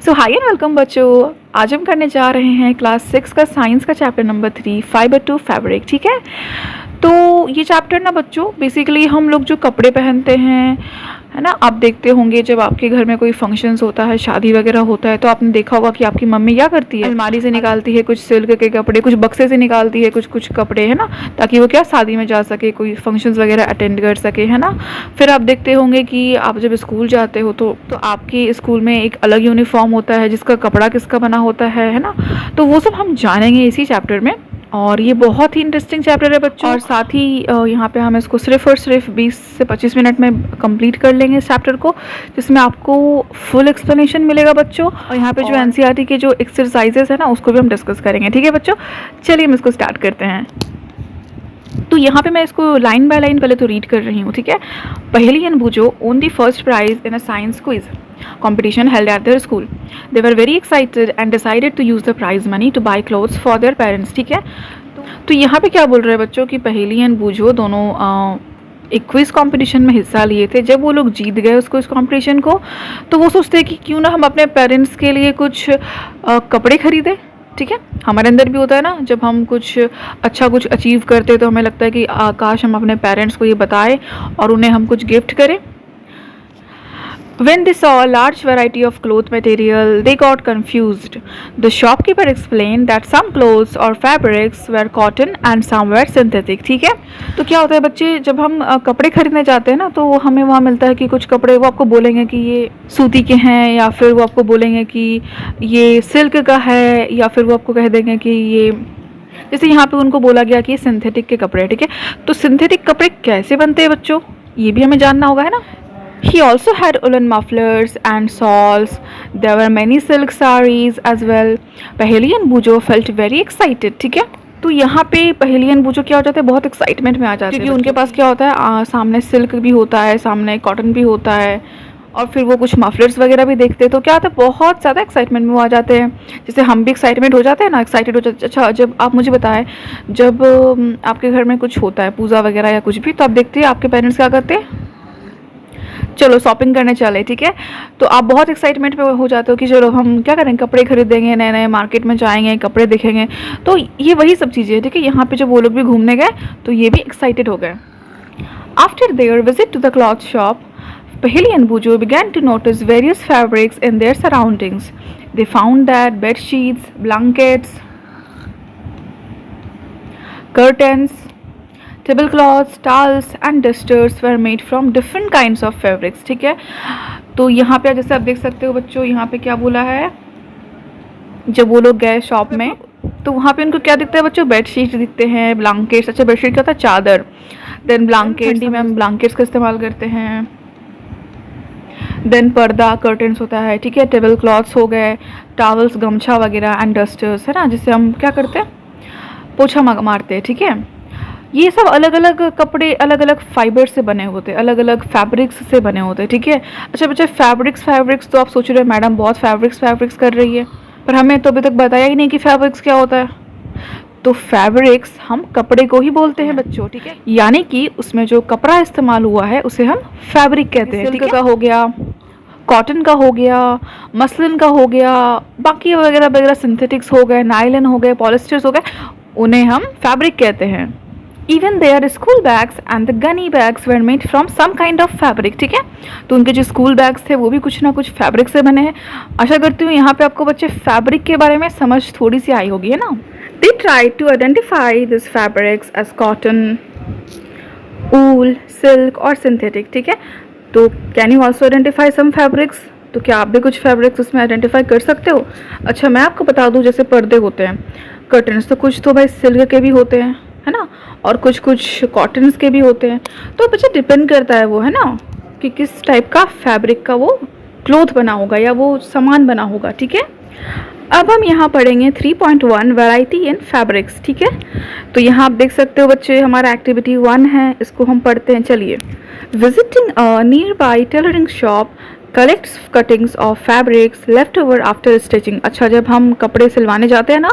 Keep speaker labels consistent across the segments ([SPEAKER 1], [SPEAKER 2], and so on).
[SPEAKER 1] So high and welcome बच्चों। आज हम करने जा रहे हैं क्लास 6 का साइंस का chapter number 3 fibre to fabric. ठीक है, तो ये चैप्टर ना बच्चों बेसिकली हम लोग जो कपड़े पहनते हैं, है ना, आप देखते होंगे जब आपके घर में कोई फंक्शंस होता है, शादी वगैरह होता है, तो आपने देखा होगा कि आपकी मम्मी क्या करती है, अलमारी से निकालती है कुछ सिल्क के कपड़े, कुछ बक्से से निकालती है कुछ कपड़े, है ना, ताकि वो क्या शादी में जा सके, कोई फंक्शंस वगैरह अटेंड कर सके, है ना। फिर आप देखते होंगे कि आप जब स्कूल जाते हो तो आपके स्कूल में एक अलग यूनिफॉर्म होता है जिसका कपड़ा किसका बना होता है ना। तो वो सब हम जानेंगे इसी चैप्टर में, और ये बहुत ही इंटरेस्टिंग चैप्टर है बच्चों। और साथ ही यहाँ पे हम इसको सिर्फ और सिर्फ 20 से 25 मिनट में कंप्लीट कर लेंगे इस चैप्टर को, जिसमें आपको फुल एक्सप्लेनेशन मिलेगा बच्चों। और यहाँ पे जो एनसीईआरटी के जो एक्सरसाइजेस है ना उसको भी हम डिस्कस करेंगे। ठीक है बच्चों, चलिए हम इसको स्टार्ट करते हैं। तो यहाँ पे मैं इसको लाइन बाय लाइन पहले तो रीड कर रही हूँ। ठीक है, Paheli and Boojho won the first prize in a science quiz competition held at their school. They were very excited and decided to use the prize money to buy clothes for their parents. ठीक है, तो यहाँ पे क्या बोल रहे हैं बच्चों कि पहेली एंड बूझो दोनों एक क्विज कंपटीशन में हिस्सा लिए थे। जब वो लोग जीत गए उसको, इस कंपटीशन को, तो वो सोचते हैं कि क्यों ना हम अपने पेरेंट्स के लिए कुछ कपड़े खरीदें। ठीक है, हमारे अंदर भी होता है ना, जब हम कुछ अच्छा कुछ अचीव करते हैं तो हमें लगता है कि काश हम अपने पेरेंट्स को ये बताएं और उन्हें हम कुछ गिफ्ट करें। When they saw a large variety of cloth material, they got confused. The shopkeeper explained that some clothes or fabrics were cotton and some were synthetic. ठीक है, तो क्या होता है बच्चे, जब हम कपड़े खरीदने जाते हैं ना तो हमें वहाँ मिलता है कि कुछ कपड़े वो आपको बोलेंगे कि ये सूती के हैं, या फिर वो आपको बोलेंगे कि ये सिल्क का है, या फिर वो आपको कह देंगे कि ये, जैसे यहाँ पे उनको बोला गया कि ये सिंथेटिक के कपड़े। ठीक है, तो सिंथेटिक कपड़े कैसे बनते हैं बच्चों, ये भी हमें जानना होगा, है ना। He also had woolen mufflers and shawls. There were many silk sarees as well. पहेली एंड बूझो felt very excited. ठीक है, तो यहाँ पे पहेली एंड बूझो क्या हो जाता है, बहुत एक्साइटमेंट में आ जाते हैं, क्योंकि उनके पास क्या होता है, सामने सिल्क भी होता है, सामने कॉटन भी होता है, और फिर वो कुछ मफलर्स वगैरह भी देखते हैं, तो क्या होता है, बहुत ज़्यादा एक्साइटमेंट में वो आ जाते हैं। जैसे हम भी एक्साइटमेंट हो जाते हैं ना, एक्साइटेड हो जाते। अच्छा, जब आप मुझे बताएं, जब आपके घर में कुछ होता है, पूजा वगैरह या कुछ भी, तो आप देखते हैं आपके पेरेंट्स क्या करते हैं, चलो शॉपिंग करने चले। ठीक है, तो आप बहुत एक्साइटमेंट में हो जाते हो कि चलो हम क्या करेंगे, कपड़े खरीदेंगे, नए नए मार्केट में जाएंगे, कपड़े देखेंगे। तो ये वही सब चीज़ें हैं। ठीक है, यहाँ पे जब वो लोग भी घूमने गए तो ये भी एक्साइटेड हो गए। After their visit to the cloth shop, Paheli and Bujo began to notice various fabrics in their surroundings. They found that bed sheets, blankets, curtains, tablecloths, towels and dusters were made from different kinds of fabrics. ठीक है, तो यहाँ पे जैसे आप देख सकते हो बच्चों, यहाँ पे क्या बोला है, जब वो लोग गए शॉप में तो वहाँ पे उनको क्या दिखता है बच्चों, बेडशीट दिखते हैं, ब्लैंकेट्स। अच्छा, बेडशीट क्या होता है, चादर, देन ब्लैंकेट्स, ठंडी में हम ब्लैंकेट्स का इस्तेमाल करते हैं, देन पर्दा, कर्टन्स होता है। ठीक है, टेबल क्लॉथ्स हो गए, टॉवल्स, गमछा वगैरह, एंड डस्टर्स, है ना, जिससे हम क्या करते हैं, पोछा मारते हैं। ठीक है, ये सब अलग अलग कपड़े अलग अलग फाइबर से बने होते हैं, अलग अलग फैब्रिक्स से बने होते हैं। ठीक है, अच्छा बच्चे, फैब्रिक्स तो आप सोच रहे हो मैडम बहुत फैब्रिक्स कर रही है, पर हमें तो अभी तक बताया ही नहीं कि फैब्रिक्स क्या होता है। तो फैब्रिक्स हम कपड़े को ही बोलते हैं बच्चों। ठीक है, यानी कि उसमें जो कपड़ा इस्तेमाल हुआ है उसे हम फैब्रिक कहते हैं। सिल्क का हो गया, कॉटन का हो गया, मसलिन का हो गया, बाकी वगैरह वगैरह सिंथेटिक्स हो गए, नायलन हो गए, पॉलिस्टर्स हो गए, उन्हें हम फैब्रिक कहते हैं। Even their school bags and the gunny bags were made from some kind of fabric. ठीक है, तो उनके जो स्कूल बैग्स थे वो भी कुछ ना कुछ फैब्रिक से बने हैं। आशा करती हूँ यहाँ पे आपको बच्चे फैब्रिक के बारे में समझ थोड़ी सी आई होगी, है ना। They tried to identify these fabrics as cotton, wool, silk और synthetic. ठीक है, तो can you also identify some fabrics? तो क्या आप भी कुछ फैब्रिक्स उसमें आइडेंटिफाई कर सकते हो। अच्छा, मैं आपको बता दूँ, जैसे पर्दे होते हैं, कर्टन्स, तो कुछ तो भाई सिल्क के भी होते हैं, है ना, और कुछ कॉटन्स के भी होते हैं। तो बच्चे डिपेंड करता है वो, है ना, कि किस टाइप का फैब्रिक का वो क्लोथ बना होगा या वो सामान बना होगा। ठीक है, अब हम यहाँ पढ़ेंगे 3.1 वैरायटी इन फैब्रिक्स। ठीक है, तो यहाँ आप देख सकते हो बच्चे, हमारा एक्टिविटी 1 है, इसको हम पढ़ते हैं। चलिए, visiting a near by tailoring shop, collects cuttings of fabrics left over after stitching. अच्छा, जब हम कपड़े सिलवाने जाते हैं ना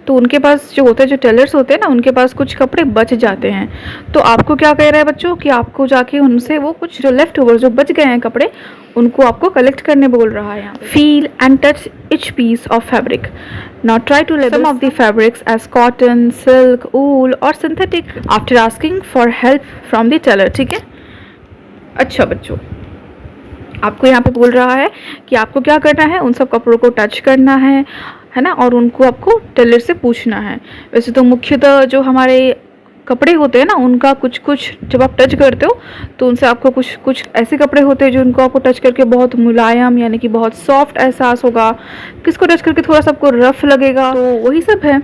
[SPEAKER 1] तो उनके पास जो होते हैं, जो टेलर्स होते हैं ना, उनके पास कुछ कपड़े बच जाते हैं। तो आपको क्या कह रहा है बच्चों कि आपको जाके उनसे वो कुछ जो लेफ्ट ओवर जो बच गए हैं कपड़े, उनको आपको कलेक्ट करने बोल रहा है। Feel and touch each piece of fabric. Now try to label some of the fabrics as cotton, silk, wool or synthetic after asking for help from the tailor. ठीक है। अच्छा बच्चों, आपको यहाँ पे बोल रहा है कि आपको क्या करना है, उन सब कपड़ों को टच करना है ना, और उनको आपको टेलर से पूछना है। वैसे तो मुख्यतः जो हमारे कपड़े होते हैं ना, उनका कुछ कुछ जब आप टच करते हो तो उनसे आपको कुछ कुछ ऐसे कपड़े होते हैं जो उनको आपको टच करके बहुत मुलायम यानी कि बहुत सॉफ्ट एहसास होगा, किसको टच करके थोड़ा सा आपको रफ लगेगा, तो वही सब है।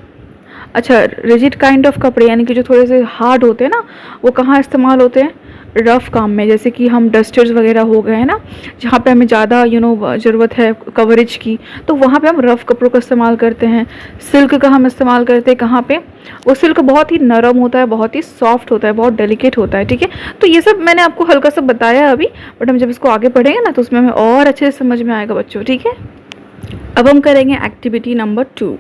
[SPEAKER 1] अच्छा, रिजिड काइंड ऑफ कपड़े यानी कि जो थोड़े से हार्ड होते हैं ना, वो कहाँ इस्तेमाल होते हैं, रफ़ काम में। जैसे कि हम डस्टर्स वगैरह हो गए हैं ना, जहाँ पे हमें ज़्यादा ज़रूरत है कवरेज की, तो वहाँ पे हम रफ़ कपड़ों का इस्तेमाल करते हैं। सिल्क का हम इस्तेमाल करते हैं कहाँ पे, वो सिल्क बहुत ही नरम होता है, बहुत ही सॉफ्ट होता है, बहुत डेलिकेट होता है। ठीक है, तो ये सब मैंने आपको हल्का सा बताया अभी, बट हम जब इसको आगे पढ़ेंगे ना तो उसमें हमें और अच्छे से समझ में आएगा बच्चों। ठीक है, अब हम करेंगे activity number 2।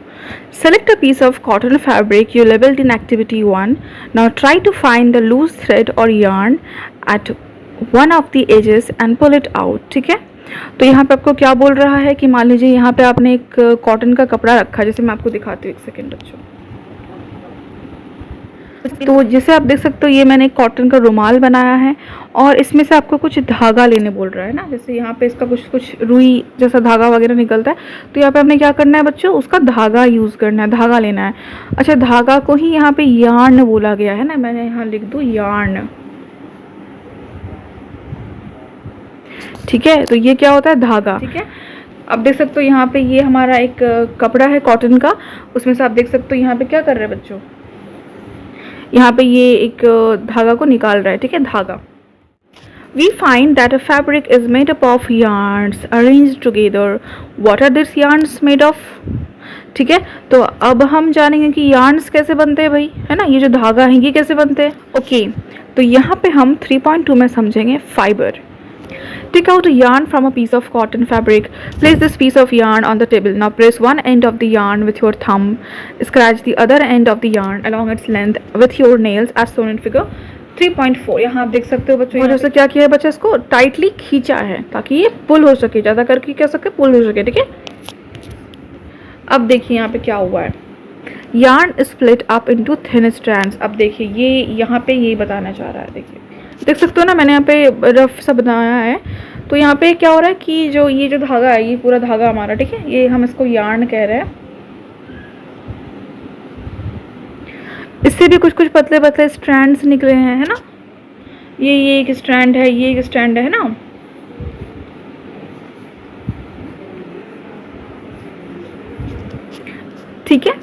[SPEAKER 1] Select a piece of cotton fabric you labelled in activity 1। Now try to find the loose thread or yarn at one of the edges and pull it out. ठीक है, तो यहाँ पे आपको क्या बोल रहा है कि मान लीजिए यहाँ पे आपने एक कॉटन का कपड़ा रखा, जैसे मैं आपको दिखाती हूँ, एक सेकेंड बच्चों। तो जैसे आप देख सकते हो, ये मैंने एक कॉटन का रुमाल बनाया है और इसमें से आपको कुछ धागा लेने बोल रहा है ना। जैसे यहाँ पे इसका कुछ कुछ रुई जैसा धागा वगैरह निकलता है, तो यहाँ पे आपने क्या करना है बच्चों, उसका धागा यूज़ करना है, धागा लेना है। अच्छा, धागा को ही यहाँ पे यार्न बोला गया है ना, मैंने यहाँ लिख दूँ यार्न। ठीक है, तो ये क्या होता है, धागा। ठीक है, अब देख सकते हो यहाँ पे ये हमारा एक कपड़ा है कॉटन का, उसमें से आप देख सकते हो यहाँ पे क्या कर रहे हैं बच्चों, यहाँ पे ये एक धागा को निकाल रहा है। ठीक है, धागा। We find that a fabric is made up of yarns arranged together. What are these yarns made of? ठीक है, तो अब हम जानेंगे कि yarns कैसे बनते हैं भाई, है ना, ये जो धागा है ये कैसे बनते हैं। ओके, तो यहाँ पे हम 3.2 में समझेंगे fibre. Take out a yarn from a piece of cotton fabric. Place this piece of yarn on the table. Now press one end of the yarn with your thumb. Scratch the other end of the yarn along its length with your nails as shown in figure 3.4। यहाँ आप देख सकते हो बच्चों, जैसे क्या किया है बच्चा, इसको टाइटली खींचा है ताकि ये पुल हो सके, ज़्यादा करके कह सके पुल हो सके। ठीक है, अब देखिए यहाँ पे क्या हुआ है, yarn split up into thin strands। अब देखिए ये यहाँ पे यही बताना चाह रहा है, देखिए देख सकते हो ना, मैंने यहाँ पे रफ सा बनाया है। तो यहाँ पे क्या हो रहा है कि ये जो धागा है, ये पूरा धागा हमारा, ठीक है, ये हम इसको यार्न कह रहे हैं। इससे भी कुछ कुछ पतले पतले स्ट्रैंड्स निकले हैं, है ना, ये एक स्ट्रैंड है, ये एक स्ट्रैंड है ना। ठीक है,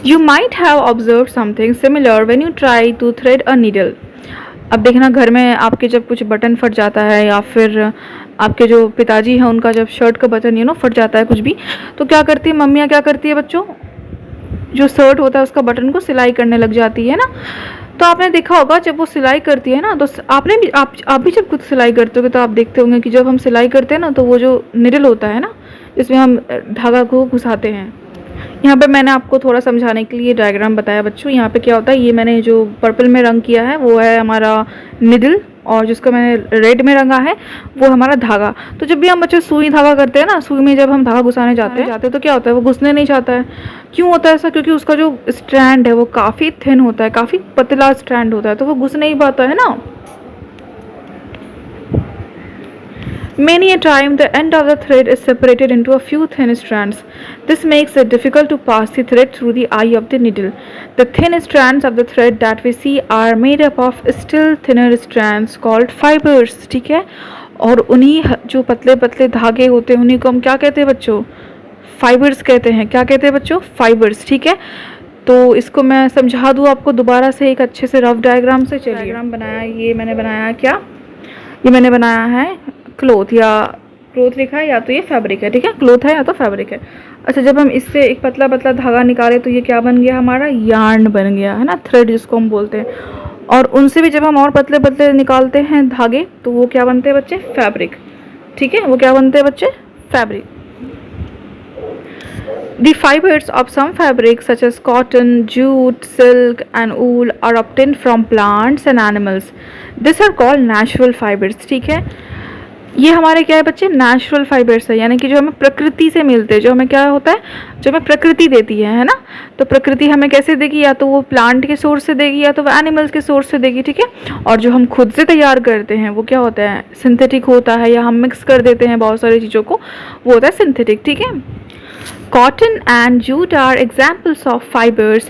[SPEAKER 1] you might have observe something similar when you try to thread a needle. अब देखना, घर में आपके जब कुछ बटन फट जाता है, या फिर आपके जो पिताजी हैं उनका जब शर्ट का बटन फट जाता है कुछ भी, तो क्या करती है मम्मियाँ, क्या करती है बच्चों, जो शर्ट होता है उसका बटन को सिलाई करने लग जाती है ना। तो आपने देखा होगा जब वो सिलाई करती है ना, तो आपने भी आप भी जब खुद सिलाई करते होगे तो आप देखते होंगे कि जब हम सिलाई करते हैं ना, तो वो जो निडल होता है ना, जिसमें हम धागा को घुसाते हैं, यहाँ पे मैंने आपको थोड़ा समझाने के लिए डायग्राम बताया बच्चों। यहाँ पे क्या होता है, ये मैंने जो पर्पल में रंग किया है वो है हमारा निडल, और जिसको मैंने रेड में रंगा है वो हमारा धागा। तो जब भी हम बच्चे सुई धागा करते हैं ना, सुई में जब हम धागा घुसाने जाते हैं तो क्या होता है, वो घुसने नहीं चाहता है। क्यों होता है ऐसा, क्योंकि उसका जो स्ट्रैंड है वो काफ़ी थिन होता है, काफ़ी पतला स्ट्रैंड होता है, तो वो घुस नहीं पाता है ना। Many a time the end of the thread is separated into a few thin strands. This makes it difficult to pass the thread through the eye of the needle. The thin strands of the thread that we see are made up of still thinner strands called fibers. ठीक है, और उन्हीं जो पतले पतले धागे होते हैं उन्हीं को हम क्या कहते हैं बच्चों, फाइबर्स कहते हैं। क्या कहते हैं बच्चों, फाइबर्स। ठीक है, तो इसको मैं समझा दूँ आपको दोबारा से एक अच्छे से रफ डायग्राम से। चलिए, डायग्राम बनाया, ये मैंने बनाया क्या, ये मैंने बनाया है क्लोथ, या क्लोथ लिखा है या तो ये फैब्रिक है। ठीक है, क्लोथ है या तो फैब्रिक है। अच्छा, जब हम इससे एक पतला पतला धागा निकाले तो ये क्या बन गया, हमारा यार्न बन गया, है ना, थ्रेड जिसको हम बोलते हैं। और उनसे भी जब हम और पतले पतले निकालते हैं धागे तो वो क्या बनते हैं बच्चे, फैब्रिक। ठीक है, वो क्या बनते हैं बच्चे? Fabric. The fibers of some fabrics such as cotton, jute, silk and wool are obtained from plants and animals. These are called natural fibers. ठीक है, ये हमारे क्या है बच्चे? नेचुरल फाइबर्स है, यानी कि जो हमें प्रकृति से मिलते हैं, जो हमें क्या होता है, जो हमें प्रकृति देती है ना। तो प्रकृति हमें कैसे देगी? या तो वो प्लांट के सोर्स से देगी या तो वो एनिमल्स के सोर्स से देगी, ठीक है। और जो हम खुद से तैयार करते हैं वो क्या होता है? सिंथेटिक होता है, या हम मिक्स कर देते हैं बहुत सारी चीज़ों को, वो होता है सिंथेटिक, ठीक है। Cotton and jute are examples of fibers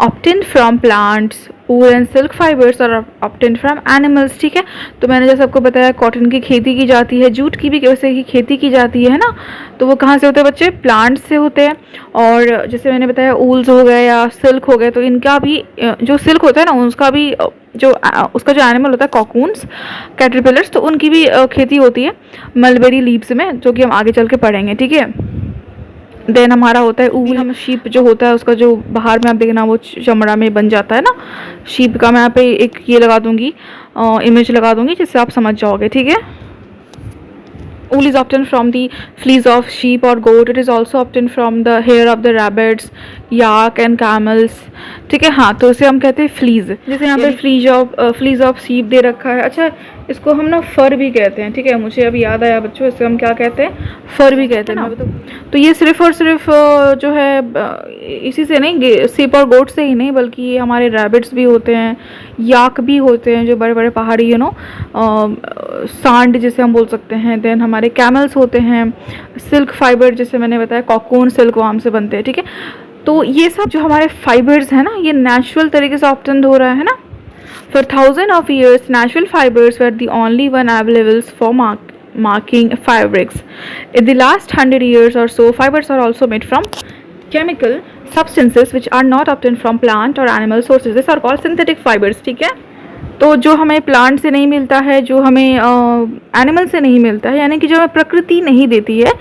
[SPEAKER 1] obtained from plants. Wool and silk fibers are obtained from animals. ठीक है, तो मैंने जैसे आपको बताया कॉटन की खेती की जाती है, जूट की भी वैसे ही खेती की जाती है ना। तो वो कहाँ से होते हैं बच्चे? प्लांट्स से होते हैं। और जैसे मैंने बताया ऊल्स हो गए या सिल्क हो गए, तो इनका भी जो सिल्क होता है ना, उसका भी जो उसका जो एनिमल होता है कॉकून्स, कैटरपिलर्स, तो उनकी भी खेती होती है मलबेरी लीव्स में, जो कि हम आगे चल के पढ़ेंगे, ठीक है। देन हमारा होता है ऊल। हम शीप जो होता है उसका जो बाहर में आप देखना वो चमड़ा में बन जाता है ना शीप का। मैं यहाँ पे एक ये लगा दूंगी, इमेज लगा दूंगी, जिससे आप समझ जाओगे, ठीक है। Wool is obtained from the fleece of sheep or goat. It is also obtained from the hair of the rabbits, yak and camels. ठीक है, हाँ, तो इसे हम कहते हैं फ्लीज। जैसे यहाँ पे फ्लीज ऑफ शीप दे रखा है। अच्छा, इसको हम ना फर भी कहते हैं, ठीक है। मुझे अभी याद आया बच्चों, इसे हम क्या कहते हैं? फर भी कहते हैं ना। तो ये सिर्फ और सिर्फ जो है इसी से नहीं, शीप और गोट से ही नहीं, बल्कि हमारे रैबिट्स भी होते हैं, याक भी होते हैं, जो बड़े बड़े पहाड़ी सांड जिसे हम बोल सकते हैं। देन हमारे कैमल्स होते हैं। सिल्क फाइबर जैसे मैंने बताया कॉकून सिल्क वार्म से बनते हैं, ठीक है। तो ये सब जो हमारे फाइबर्स हैं ना, ये नेचुरल तरीके से ऑब्टेन हो रहा है ना। For thousands of years, natural fibers were the only one available for making fabrics. In the last 100 years or so, fibers are also made from chemical substances which are not obtained from plant or animal sources. These are called synthetic fibers. ठीक है, तो जो हमें plant से नहीं मिलता है, जो हमें एनिमल से नहीं मिलता है, यानी कि जो हमें प्रकृति नहीं देती है,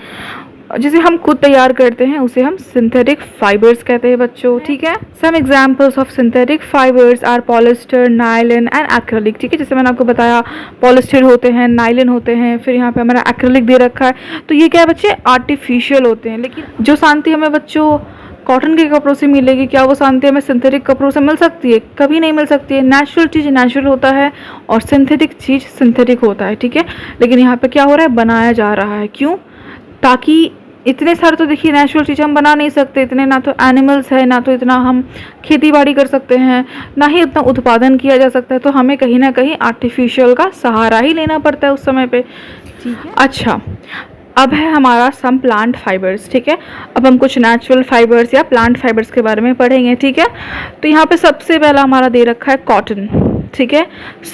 [SPEAKER 1] जिसे हम खुद तैयार करते हैं, उसे हम सिंथेटिक फाइबर्स कहते हैं बच्चों, ठीक है। Some examples of synthetic fibres are polyester, nylon and acrylic, ठीक है। जैसे मैंने आपको बताया पॉलिस्टर होते हैं, नायलन होते हैं, फिर यहाँ पे हमारा एक्रेलिक दे रखा है। तो ये क्या है बच्चे? आर्टिफिशियल होते हैं। लेकिन जो शांति हमें बच्चों कॉटन के कपड़ों से मिलेगी, क्या वो शांति हमें सिंथेटिक कपड़ों से मिल सकती है? कभी नहीं मिल सकती है। नेचुरल चीज़ नेचुरल होता है और सिंथेटिक चीज़ सिंथेटिक होता है, ठीक है। लेकिन यहाँ पे क्या हो रहा है? बनाया जा रहा है। क्यों? ताकि इतने सारे तो देखिए नेचुरल चीज़ हम बना नहीं सकते, इतने ना तो एनिमल्स है, ना तो इतना हम खेती बाड़ी कर सकते हैं, ना ही इतना उत्पादन किया जा सकता है। तो हमें कहीं ना कहीं आर्टिफिशियल का सहारा ही लेना पड़ता है उस समय पे, ठीक है। अच्छा, अब है हमारा सम प्लांट फाइबर्स, ठीक है। अब हम कुछ नेचुरल फाइबर्स या प्लांट फाइबर्स के बारे में पढ़ेंगे, ठीक है। तो यहाँ पे सबसे पहला हमारा दे रखा है कॉटन, ठीक है।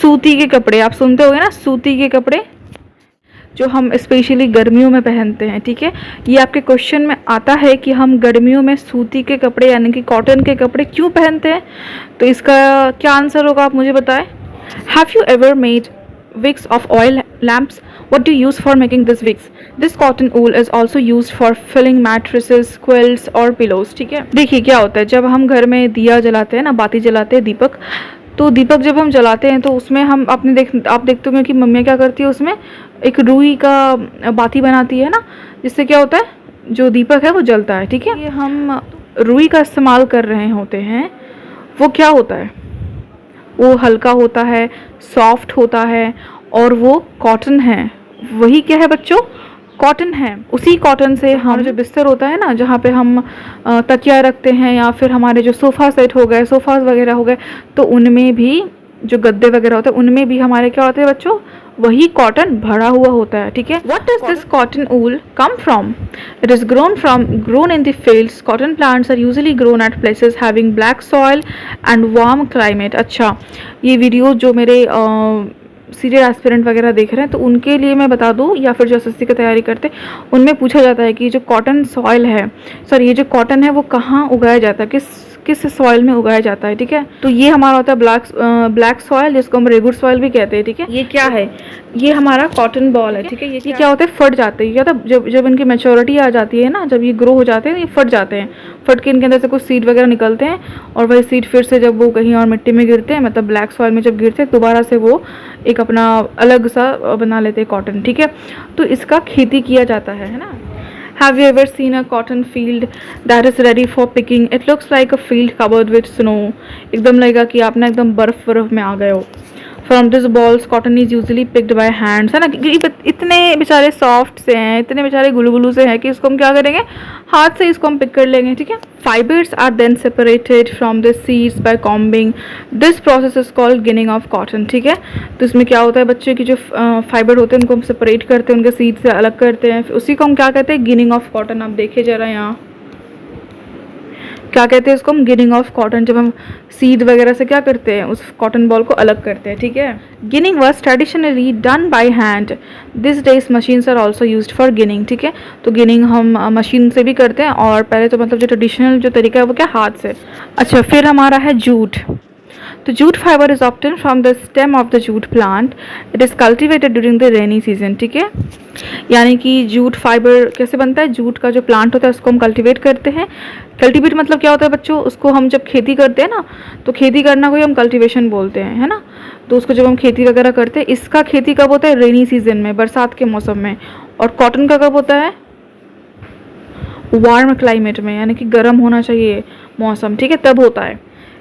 [SPEAKER 1] सूती के कपड़े, आप सुनते होंगे ना, सूती के कपड़े जो हम स्पेशली गर्मियों में पहनते हैं, ठीक है। ये आपके क्वेश्चन में आता है कि हम गर्मियों में सूती के कपड़े यानी कि कॉटन के कपड़े क्यों पहनते हैं। तो इसका क्या आंसर होगा, आप मुझे बताएं। Have you ever made wigs of oil lamps? What do you use for making this wigs? This cotton wool is also used for filling mattresses, quilts or pillows, ठीक है। देखिए क्या होता है, जब हम घर में दिया जलाते हैं ना, बाती जलाते हैं, दीपक, तो दीपक जब हम जलाते हैं तो उसमें हम आप देखते होंगे कि मम्मी क्या करती है, उसमें एक रुई का बाती बनाती है ना, जिससे क्या होता है, जो दीपक है वो जलता है, ठीक है। ये हम रुई का इस्तेमाल कर रहे होते हैं, वो क्या होता है, वो हल्का होता है, सॉफ्ट होता है, और वो कॉटन है। वही क्या है बच्चों? कॉटन है। उसी कॉटन से हमारा जो बिस्तर होता है ना, जहाँ पे हम तकिया रखते हैं, या फिर हमारे जो सोफ़ा सेट हो गए, सोफ़ाज वगैरह हो गए, तो उनमें भी जो गद्दे वगैरह होते हैं, उनमें भी हमारे क्या होते हैं बच्चों? वही कॉटन भरा हुआ होता है, ठीक है। What does this cotton wool come from? It is grown in the fields. Cotton plants are usually grown at places having black soil and warm climate. अच्छा, ये वीडियो जो मेरे सीरियल एस्पिरेंट वगैरह देख रहे हैं, तो उनके लिए मैं बता दूं, या फिर जो एसएससी की तैयारी करते हैं, उनमें पूछा जाता है कि जो कॉटन सॉइल है, सॉरी, ये जो कॉटन है वो कहाँ उगाया जाता है, किस सॉइल में उगाया जाता है, ठीक है। तो ये हमारा होता है ब्लैक सॉइल, जिसको हम रेगुलर सॉइल भी कहते हैं, ठीक है। ये क्या है, ये हमारा कॉटन बॉल है, ठीक है। ये क्या होता है, फट जाते हैं, क्या होता है जब इनकी मैच्योरिटी आ जाती है ना, जब ये ग्रो हो जाते हैं ये फट जाते हैं, फट के इनके अंदर से कुछ सीड वगैरह निकलते हैं, और वही सीड फिर से जब वो कहीं और मिट्टी में गिरते हैं, मतलब ब्लैक सॉइल में जब गिरते हैं, दोबारा से वो एक अपना अलग सा बना लेते हैं कॉटन, ठीक है। तो इसका खेती किया जाता है ना। Have you ever seen a cotton field that is ready for picking? It looks like a field covered with snow. एकदम लगेगा कि आपने एकदम बर्फ में आ गए हो। From this balls, cotton is usually picked by hands, है ना, क्योंकि इतने बेचारे सॉफ्ट से हैं, इतने बेचारे गुलू से हैं कि इसको हम क्या करेंगे, हाथ से इसको हम पिक कर लेंगे, ठीक है। Fibers are then separated from the seeds by combing. This process is called ginning of cotton, ठीक है। तो इसमें क्या होता है, बच्चे की जो फाइबर होते हैं उनको हम सेपरेट करते हैं, उनके सीड से अलग करते हैं, उसी को हम क्या कहते हैं, गिनिंग ऑफ कॉटन। आप देखिए जरा यहाँ क्या कहते हैं इसको, हम गिनिंग ऑफ कॉटन। जब हम सीड वगैरह से क्या करते हैं, उस कॉटन बॉल को अलग करते हैं, ठीक है। Ginning was traditionally done by hand, this days machines are also used for ginning, ठीक है। तो गिनिंग हम मशीन से भी करते हैं, और पहले तो मतलब जो ट्रेडिशनल जो तरीका है वो क्या, हाथ से। अच्छा, फिर हमारा है जूट। तो jute fibre is obtain from the stem of the jute plant, it is cultivated during the rainy season, ठीक है। यानी कि जूट फाइबर कैसे बनता है, जूट का जो प्लांट होता है उसको हम कल्टिवेट करते हैं। कल्टिवेट मतलब क्या होता है बच्चों, उसको हम जब खेती करते हैं ना, तो खेती करना को ही हम कल्टिवेशन बोलते हैं, है ना। तो उसको जब हम खेती वगैरह करते हैं, इसका खेती कब होता है, रेनी सीजन में, बरसात के मौसम में। और कॉटन का कब होता है, वार्म क्लाइमेट में, यानी कि गर्म होना चाहिए मौसम, ठीक है, तब होता है।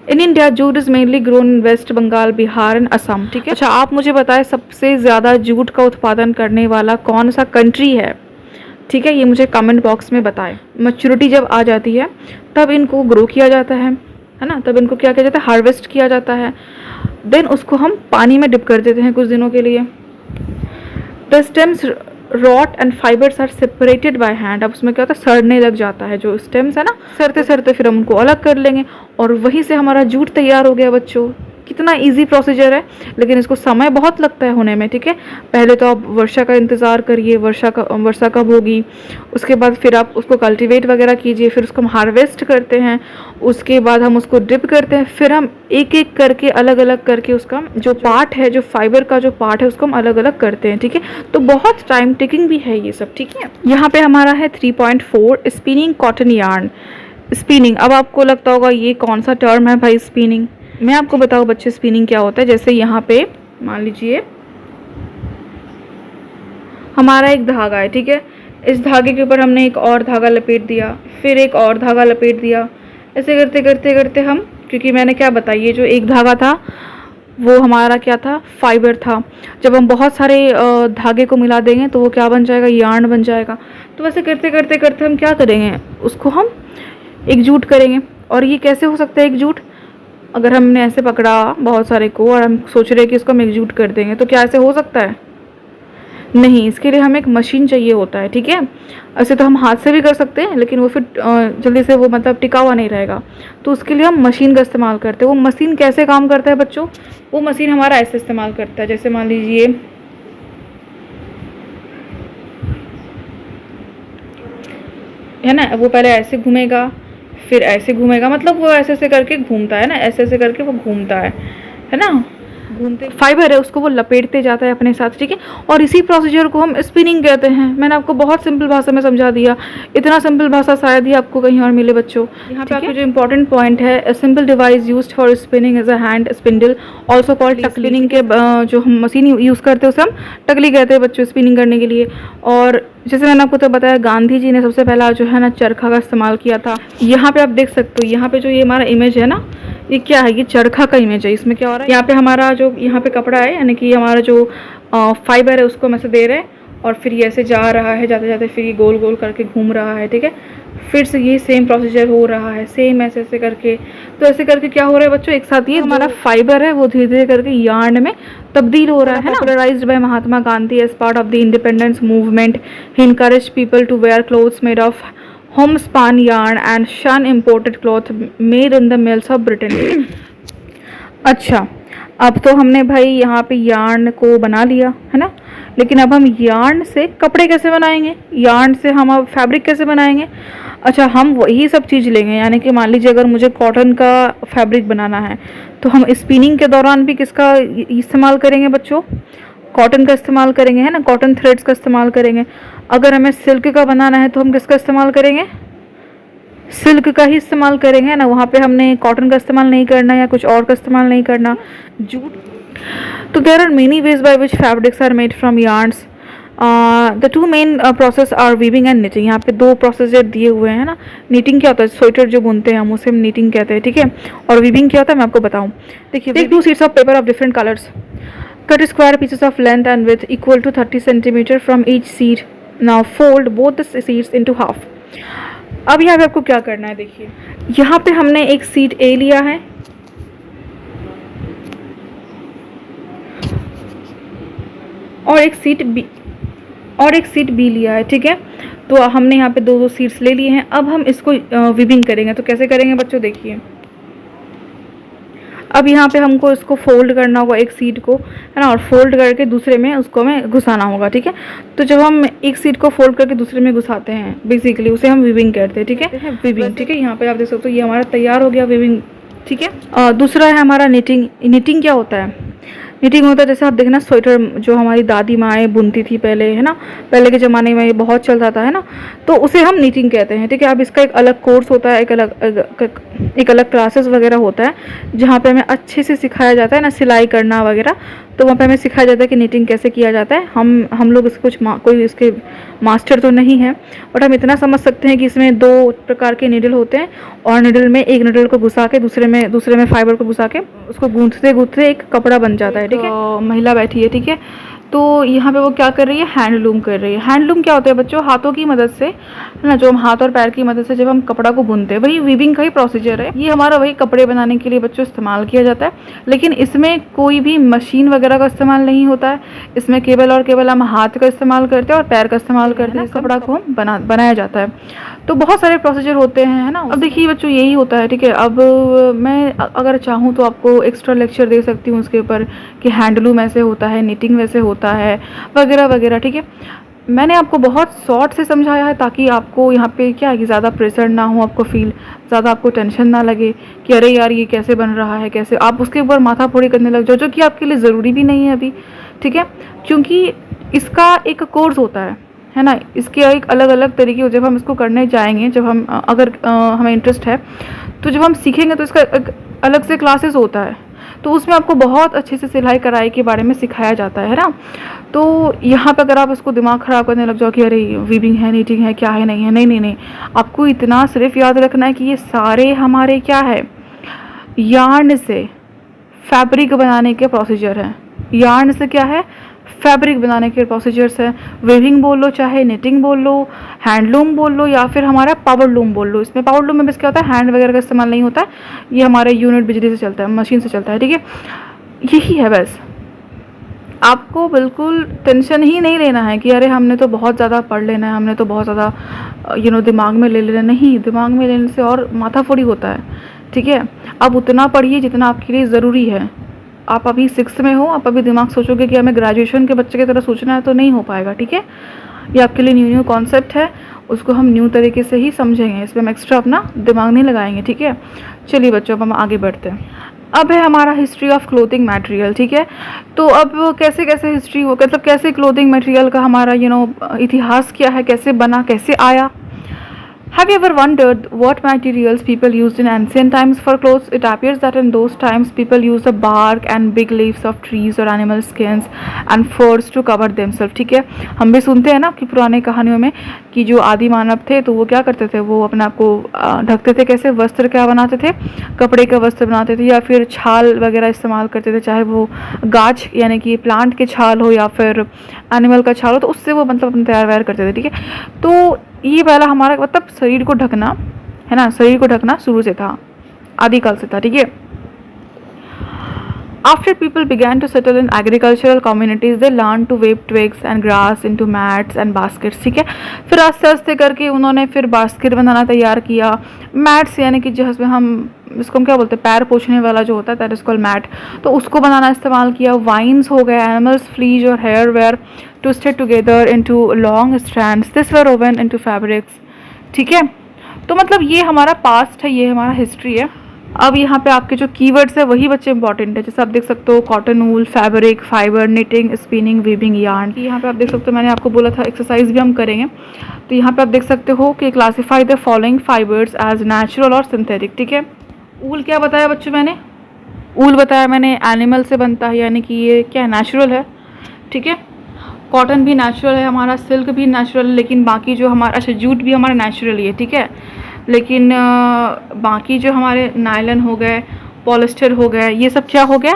[SPEAKER 1] In India jute is mainly grown in West Bengal, Bihar and Assam, ठीक है। अच्छा, आप मुझे बताएं सबसे ज़्यादा जूट का उत्पादन करने वाला कौन सा कंट्री है, ठीक है। ये मुझे कमेंट बॉक्स में बताएं। मैच्योरिटी जब आ जाती है तब इनको ग्रो किया जाता है ना, तब इनको क्या किया जाता है, हार्वेस्ट किया जाता है। देन उसको हम पानी में डिप कर देते हैं कुछ दिनों के लिए। The stems rot and fibres are separated by hand. अब उसमें क्या होता है, सड़ने लग जाता है जो स्टेम्स है ना, सड़ते सड़ते फिर हम उनको अलग कर लेंगे, और वहीं से हमारा जूट तैयार हो गया बच्चों। कितना इजी प्रोसीजर है, लेकिन इसको समय बहुत लगता है होने में, ठीक है। पहले तो आप वर्षा का इंतज़ार करिए, वर्षा कब होगी, उसके बाद फिर आप उसको कल्टीवेट वगैरह कीजिए, फिर उसको हम हार्वेस्ट करते हैं, उसके बाद हम उसको ड्रिप करते हैं, फिर हम एक एक करके अलग अलग करके उसका जो पार्ट है, जो फाइबर का जो पार्ट है उसको हम अलग अलग करते हैं, ठीक है। तो बहुत टाइम टेकिंग भी है ये सब, ठीक है। यहाँ पे हमारा है 3.4 स्पिनिंग कॉटन यार्न। स्पिनिंग, अब आपको लगता होगा ये कौन सा टर्म है भाई स्पिनिंग। मैं आपको बताऊँ बच्चे स्पिनिंग क्या होता है। जैसे यहाँ पे मान लीजिए हमारा एक धागा है, ठीक है। इस धागे के ऊपर हमने एक और धागा लपेट दिया, फिर एक और धागा लपेट दिया, ऐसे करते करते करते हम, क्योंकि मैंने क्या बताइए, जो एक धागा था वो हमारा क्या था, फाइबर था। जब हम बहुत सारे धागे को मिला देंगे तो वो क्या बन जाएगा, यार्न बन जाएगा। तो वैसे करते करते करते हम क्या करेंगे, उसको हम एकजुट करेंगे। और ये कैसे हो सकता है एकजुट, अगर हमने ऐसे पकड़ा बहुत सारे को और हम सोच रहे हैं कि इसको हम एकजुट कर देंगे, तो क्या ऐसे हो सकता है, नहीं। इसके लिए हमें एक मशीन चाहिए होता है, ठीक है। ऐसे तो हम हाथ से भी कर सकते हैं, लेकिन वो फिर जल्दी से वो मतलब टिका हुआ नहीं रहेगा, तो उसके लिए हम मशीन का इस्तेमाल करते हैं। वो मशीन कैसे काम करता है बच्चों, वो मशीन हमारा ऐसे इस्तेमाल करता है, जैसे मान लीजिए है ना, वो पहले ऐसे घूमेगा, फिर ऐसे घूमेगा, मतलब वो ऐसे ऐसे करके घूमता है ना, ऐसे ऐसे करके वो घूमता है ना, घूमते फाइबर है उसको वो लपेटते जाता है अपने साथ, ठीक है। और इसी प्रोसीजर को हम स्पिनिंग कहते हैं। मैंने आपको बहुत सिंपल भाषा में समझा दिया, इतना सिंपल भाषा शायद ही आपको कहीं और मिले बच्चों। यहाँ पे आपको जो इंपॉर्टेंट पॉइंट है, a simple device used for spinning is a hand spindle also called टकलिंग के जो हम मशीन यूज़ करते हैं उसे हम टकली कहते हैं बच्चों, स्पिनिंग करने के लिए। और जैसे मैंने आपको तो बताया, गांधी जी ने सबसे पहला जो है ना चरखा का इस्तेमाल किया था। यहाँ पे आप देख सकते हो, यहाँ पे जो ये हमारा इमेज है ना, ये क्या है, ये चरखा का इमेज है। इसमें क्या हो रहा है, यहाँ पे हमारा जो यहाँ पे कपड़ा है, यानी कि हमारा जो फाइबर है उसको हम ऐसे दे रहे हैं, और फिर ये ऐसे जा रहा है, जाते जाते फिर ये गोल गोल करके घूम रहा है, ठीक है। फिर से ये सेम प्रोसीजर हो रहा है, सेम ऐसे ऐसे करके। तो ऐसे करके क्या हो रहा है बच्चों, एक साथ ये हमारा फाइबर है वो धीरे धीरे करके यार्न में तब्दील हो रहा है ना। Popularised by Mahatma Gandhi as part of the independence movement, he encouraged people to wear clothes made of homespun yarn and shun imported cloth made in the mills of Britain। अच्छा, अब तो हमने भाई यहाँ पे यार्न को बना लिया है ना, लेकिन अब हम यार्न से कपड़े कैसे बनाएंगे, यार्न से हम अब फैब्रिक कैसे बनाएंगे। अच्छा, हम वही सब चीज़ लेंगे, यानी कि मान लीजिए अगर मुझे कॉटन का फैब्रिक बनाना है तो हम स्पिनिंग के दौरान भी किसका इस्तेमाल करेंगे बच्चों, कॉटन का इस्तेमाल करेंगे, है ना, कॉटन थ्रेड्स का इस्तेमाल करेंगे। अगर हमें सिल्क का बनाना है तो हम किसका इस्तेमाल करेंगे, सिल्क का ही इस्तेमाल करेंगे ना, वहाँ पे हमने कॉटन का इस्तेमाल नहीं करना या कुछ और का इस्तेमाल नहीं करना, जूट। तो there are many ways by which fabrics are made from yarns. The two main process are weaving and knitting. यहाँ पे दो प्रोसेसर दिए हुए हैं ना। नीटिंग क्या होता है, स्वेटर जो बुनते हैं हम उसे हम नीटिंग कहते हैं, ठीक है। और वीविंग क्या होता है मैं आपको बताऊँ। देखिए, take 2 sheets of paper of different colours, cut square pieces of length and width equal to 30 centimeter from each sheet. Now fold both the sheets into half. अब यहाँ पे आपको क्या करना है, देखिए यहाँ पे हमने एक सीट ए लिया है और एक सीट बी लिया है, ठीक है। तो हमने यहाँ पे दो दो सीट्स ले लिए हैं। अब हम इसको वीविंग करेंगे। तो कैसे करेंगे बच्चों, देखिए अब यहाँ पे हमको इसको फोल्ड करना होगा एक सीट को, है ना, और फोल्ड करके दूसरे में उसको हमें घुसाना होगा, ठीक है। तो जब हम एक सीट को फोल्ड करके दूसरे में घुसाते हैं बेसिकली उसे हम वीविंग कहते हैं, ठीक है, वीविंग, ठीक है। यहाँ पे आप देख सकते हो ये हमारा तैयार हो गया वीविंग, ठीक है। दूसरा है हमारा निटिंग। निटिंग क्या होता है, निटिंग होता है जैसे आप देखना स्वेटर जो हमारी दादी माएँ बुनती थी पहले, है ना, पहले के ज़माने में ये बहुत चलता था, है ना, तो उसे हम निटिंग कहते हैं, ठीक है। अब इसका एक अलग कोर्स होता है, एक अलग क्लासेस वगैरह होता है जहाँ पे हमें अच्छे से सिखाया जाता है ना, सिलाई करना वगैरह। तो वहाँ पे हमें सिखाया जाता है कि निटिंग कैसे किया जाता है। हम लोग इसके कोई इसके मास्टर तो नहीं है, बट हम इतना समझ सकते हैं कि इसमें दो प्रकार के नीडल होते हैं और नीडल में एक नीडल को घुसा के दूसरे में फाइबर को घुसा के उसको गूंथते एक कपड़ा बन जाता है, ठीक है। महिला बैठी है, ठीक है। तो यहाँ पे वो क्या कर रही है, हैंडलूम कर रही है। हैंडलूम क्या होता है बच्चों, हाथों की मदद से, है ना, जो हम हाथ और पैर की मदद से जब हम कपड़ा को बुनते हैं वही वीविंग का ही प्रोसीजर है। ये हमारा वही कपड़े बनाने के लिए बच्चों इस्तेमाल किया जाता है, लेकिन इसमें कोई भी मशीन वगैरह का इस्तेमाल नहीं होता है। इसमें केवल और केवल हम हाथ का इस्तेमाल करते हैं और पैर का इस्तेमाल करते हैं, कपड़ा को हम बनाया जाता है। तो बहुत सारे प्रोसीजर होते हैं, है ना। अब देखिए बच्चों यही होता है, ठीक है। अब मैं अगर चाहूँ तो आपको एक्स्ट्रा लेक्चर दे सकती हूँ उसके ऊपर कि हैंडलूम ऐसे होता है, निटिंग वैसे होता है वगैरह वगैरह, ठीक है। मैंने आपको बहुत शॉर्ट से समझाया है ताकि आपको यहाँ पे क्या है कि ज़्यादा प्रेशर ना हो, आपको फील ज़्यादा आपको टेंशन ना लगे कि अरे यार ये कैसे बन रहा है, कैसे आप उसके ऊपर माथा फोड़ी करने लग जाओ, जो कि आपके लिए ज़रूरी भी नहीं है अभी, ठीक है। क्योंकि इसका एक कोर्स होता है ना, इसके एक अलग अलग तरीके, जब हम इसको करने जाएंगे, जब हम अगर हमें इंटरेस्ट है तो जब हम सीखेंगे तो इसका एक अलग से क्लासेस होता है, तो उसमें आपको बहुत अच्छे से सिलाई कढ़ाई के बारे में सिखाया जाता है ना। तो यहाँ पे अगर आप इसको दिमाग ख़राब करने लग जाओ कि अरे वीविंग है, नीटिंग है, क्या है, नहीं है, नहीं, आपको इतना सिर्फ याद रखना है कि ये सारे हमारे क्या है, यार्न से फैब्रिक बनाने के प्रोसीजर हैं। यार्न से क्या है, फैब्रिक बनाने के प्रोसीजर्स है। वीविंग बोल लो, चाहे निटिंग बोल लो, हैंडलूम बोल लो, या फिर हमारा पावर लूम बोल लो। इसमें पावर लूम में बस क्या होता है, हैंड वगैरह का इस्तेमाल नहीं होता है, ये हमारे यूनिट बिजली से चलता है, मशीन से चलता है, ठीक है। यही है बस, आपको बिल्कुल टेंशन ही नहीं लेना है कि अरे हमने तो बहुत ज़्यादा पढ़ लेना है, हमने तो बहुत ज़्यादा दिमाग में ले लेना। नहीं, दिमाग में लेने से और माथाफोड़ी होता है, ठीक है। आप उतना पढ़िए जितना आपके लिए ज़रूरी है। आप अभी 6th में हो, आप अभी दिमाग सोचोगे कि हमें ग्रेजुएशन के बच्चे की तरह सोचना है, तो नहीं हो पाएगा, ठीक है। ये आपके लिए न्यू कॉन्सेप्ट है, उसको हम न्यू तरीके से ही समझेंगे, इसमें हम एक्स्ट्रा अपना दिमाग नहीं लगाएंगे, ठीक है। चलिए बच्चों, अब हम आगे बढ़ते हैं। अब है हमारा हिस्ट्री ऑफ क्लोथिंग मटेरियल, ठीक है। तो अब कैसे कैसे हिस्ट्री हो, मतलब कैसे क्लोथिंग मटेरियल का हमारा इतिहास क्या है, कैसे बना, कैसे आया। Have you ever wondered what materials people used in ancient times for clothes? It appears that in those times people used the bark and big leaves of trees or animal skins and furs to cover themselves, ठीक है। हम भी सुनते हैं ना कि पुराने कहानियों में कि जो आदि मानव थे तो वो क्या करते थे, वो अपने आप को ढकते थे, कैसे, वस्त्र क्या बनाते थे, कपड़े का वस्त्र बनाते थे, या फिर छाल वगैरह इस्तेमाल करते थे, चाहे वो गाछ यानी कि प्लांट के छाल हो या फिर एनिमल का छाल हो, तो उससे वो मतलब अपना तैयार वैयार करते थे, ठीक है। तो ये पहला हमारा मतलब शरीर को ढकना, है ना, शरीर को ढकना शुरू से था, आदिकाल से था, ठीक है। After people began to settle in agricultural communities, they learned to weave twigs and grass into mats and baskets. ठीक है, फिर आस्ते आस्ते करके उन्होंने फिर बास्केट बनाना तैयार किया. मैट्स यानी कि जिसमें हम इसको हम क्या बोलते हैं, पैर पोछने वाला जो होता है, दैट इज कॉल्ड मैट, तो उसको बनाना इस्तेमाल किया. वाइन्स हो गए, एनिमल्स फ्लीज और hair were twisted together into long strands, this were woven into fabrics. ठीक है, तो मतलब ये हमारा पास्ट है, ये हमारा हिस्ट्री है. अब यहाँ पे आपके जो कीवर्ड्स है वही बच्चे इंपॉर्टेंट है. जैसे आप देख सकते हो cotton, wool, fabric, fibre, knitting, spinning, weaving, yarn. यहाँ पे आप देख सकते हो, मैंने आपको बोला था एक्सरसाइज भी हम करेंगे. तो यहाँ पे आप देख सकते हो कि classify the following fibres as natural और सिंथेटिक. ठीक है, ऊल क्या बताया बच्चों मैंने, ऊल बताया मैंने एनिमल से बनता है, यानी कि ये क्या नेचुरल है. ठीक है, कॉटन भी नेचुरल है हमारा, सिल्क भी नेचुरल है, लेकिन बाकी जो हमारा, अच्छा जूट भी हमारा नेचुरल ही है. ठीक है, लेकिन बाकी जो हमारे नायलन हो गए, पॉलिस्टर हो गए, ये सब क्या हो गया,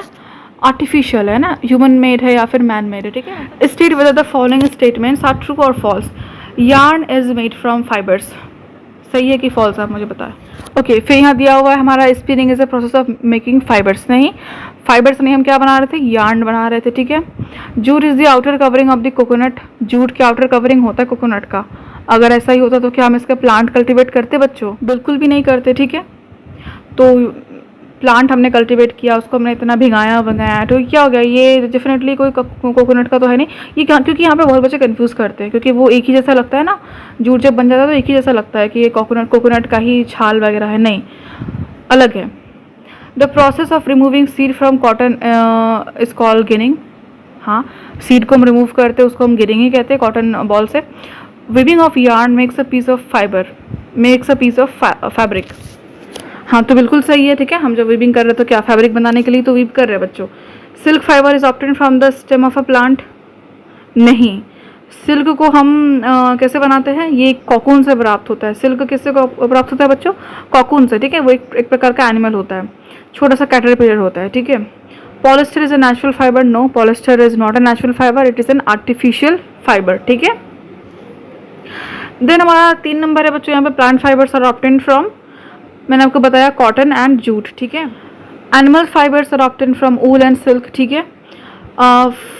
[SPEAKER 1] आर्टिफिशियल है ना, ह्यूमन मेड है या फिर मैन मेड है. ठीक है, state whether the following statements are true और false. Yarn is made from fibres, सही है कि फॉल्स, आप मुझे बताएं. ओके, फिर यहाँ दिया हुआ है हमारा spinning is a process of making fibres. नहीं, फाइबर्स नहीं, हम क्या बना रहे थे, यार्न बना रहे थे. ठीक है, jute is the outer covering of the coconut. Jute के आउटर कवरिंग होता है कोकोनट का. अगर ऐसा ही होता तो क्या हम इसका प्लांट कल्टीवेट करते बच्चों, बिल्कुल भी नहीं करते. ठीक है, तो प्लांट हमने कल्टीवेट किया, उसको हमने इतना भिगाया भगाया, तो क्या हो गया, ये डेफिनेटली कोई कोकोनट का तो है नहीं. ये क्योंकि यहाँ पे बहुत बच्चे कंफ्यूज करते हैं, क्योंकि वो एक ही जैसा लगता है ना, जूट जब बन जाता है तो एक ही जैसा लगता है कि ये कोकोनट का ही छाल वगैरह है. नहीं, अलग है. The process of removing seed from cotton is called ginning. हाँ, सीड को हम रिमूव करते हैं, उसको हम गिनिंग ही कहते हैं कॉटन बॉल से. Weaving of yarn makes a piece of fibre, makes a piece of fabric. हाँ, तो बिल्कुल सही है. ठीक है, हम जब वीविंग कर रहे हैं तो क्या फैब्रिक बनाने के लिए तो वीव कर रहे हैं बच्चों. Silk fibre is obtain from the stem of a plant. नहीं, सिल्क को हम कैसे बनाते हैं, ये कॉकून से प्राप्त होता है. सिल्क किससे प्राप्त होता है बच्चों, कॉकून से. ठीक है, वो एक प्रकार का एनिमल होता है, छोटा सा कैटरपिलर होता है. ठीक है, polyester is a natural fibre. No, polyester is not a natural fibre, it is an artificial fibre. ठीक है, देन हमारा 3 नंबर है बच्चों, यहाँ पे plant fibres are obtain from, मैंने आपको बताया कॉटन एंड जूट. ठीक है, animal fibres are obtain from wool and silk. ठीक है,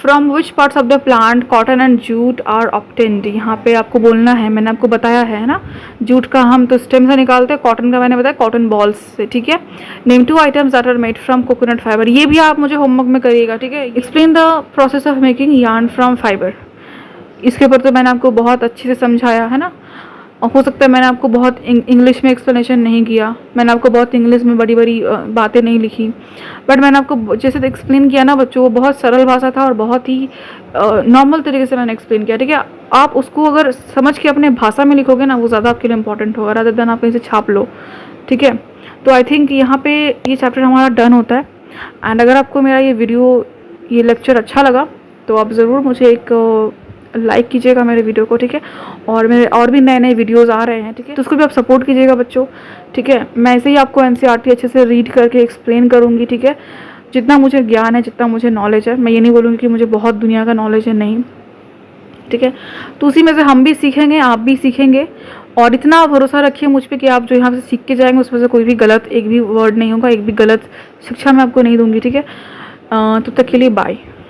[SPEAKER 1] from which parts of the plant cotton and jute are obtained. यहाँ पे आपको बोलना है, मैंने आपको बताया है ना, जूट का हम तो स्टेम से निकालते हैं, कॉटन का मैंने बताया कॉटन बॉल्स से. ठीक है, name 2 items that are made from coconut fibre. ये भी आप मुझे होमवर्क में करिएगा. ठीक है, explain the process of making yarn from fibre. इसके ऊपर तो मैंने आपको बहुत अच्छे से समझाया है ना, और हो सकता है मैंने आपको बहुत इंग्लिश में एक्सप्लेनेशन नहीं किया, मैंने आपको बहुत इंग्लिश में बड़ी बड़ी बातें नहीं लिखी, बट मैंने आपको जैसे एक्सप्लेन किया ना बच्चों, वो बहुत सरल भाषा था और बहुत ही नॉर्मल तरीके से मैंने एक्सप्लेन किया. ठीक है, आप उसको अगर समझ के अपने भाषा में लिखोगे ना, वो ज़्यादा आपके लिए इंपॉर्टेंट होगा, रादर देन आप कहीं से छाप लो. ठीक है, तो आई थिंक यहाँ पे ये चैप्टर हमारा डन होता है. एंड अगर आपको मेरा ये वीडियो, ये लेक्चर अच्छा लगा तो आप ज़रूर मुझे एक लाइक कीजिएगा मेरे वीडियो को. ठीक है, और मेरे और भी नए नए वीडियोस आ रहे हैं. ठीक है, तो उसको भी आप सपोर्ट कीजिएगा बच्चों. ठीक है, मैं ऐसे ही आपको एनसीईआरटी अच्छे से रीड करके एक्सप्लेन करूँगी. ठीक है, जितना मुझे ज्ञान है, जितना मुझे नॉलेज है, मैं ये नहीं बोलूँगी कि मुझे बहुत दुनिया का नॉलेज है, नहीं. ठीक है, तो उसी में से हम भी सीखेंगे, आप भी सीखेंगे, और इतना भरोसा रखिए मुझ पर कि आप जो यहाँ से सीख के जाएंगे उसमें से कोई भी गलत एक भी वर्ड नहीं होगा, एक भी गलत शिक्षा मैं आपको नहीं दूँगी. ठीक है, तब तक के लिए बाय.